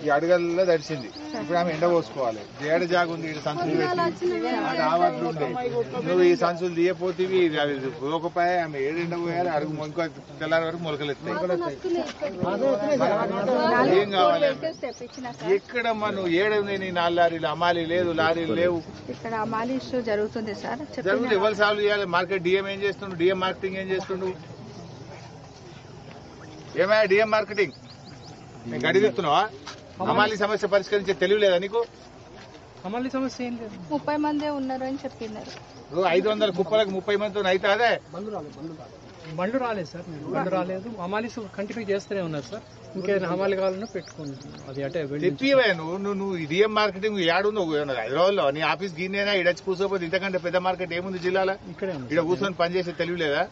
ఈ అడుగల్లో తడిచింది. ఇప్పుడు ఆమె ఎండ పోసుకోవాలి. ఏడ జాగ ఉంది సంచులు పెట్టి రావట్లు ఉండే. నువ్వు ఈ సంచులు తీయపోతేవి అవి పోకపోయా ఆమె ఏడెండ పోయాలి. అడుగు ఇంకో తెల్లారి వరకు మొలకలెత్తాయి. ఏం కావాలి ఎక్కడ మనం ఏడుంది? నీ 4 లారీలు అమాలి లేదు, లారీలు లేవు. ఇక్కడ అమాలి ఇష్యూ జరుగుతుంది సార్. జరుగుతుంది. ఎవరు సాల్వ్ చేయాలి? మార్కెట్ డిఎం ఏం చేస్తుండు? డిఎం మార్కెటింగ్ ఏం చేస్తుండు? ఏమయ్యా డిఎం మార్కెటింగ్ గడిదిస్తున్నావా? అమాలి సమస్య పరిష్కరించే తెలియలేదా నీకు? అమాలి సమస్య ఏం లేదు. 30 మందే ఉన్నారు అని చెప్పినారు. 500 కుప్పలకు 30 మందితో అయితే అదే బండ్లు రాలేదు సార్. బండ్లు రాలేదు. అమాలీస్ కంటిన్యూ చేస్తూనే ఉన్నారు సార్. ఇంకేదైనా హమాలి కావాలన్నా పెట్టుకోండి. అది అంటే తెప్పివే నువ్వు డిఎం మార్కెటింగ్ ఏడుందో హైదరాబాద్ నీ ఆఫీస్ గిన్నెనా ఇడచ్చి కూర్చోపోతే ఇంతకంటే పెద్ద మార్కెట్ ఏముంది జిల్లాలో? ఇక్కడ కూర్చొని పనిచేసే తెలియలేదా?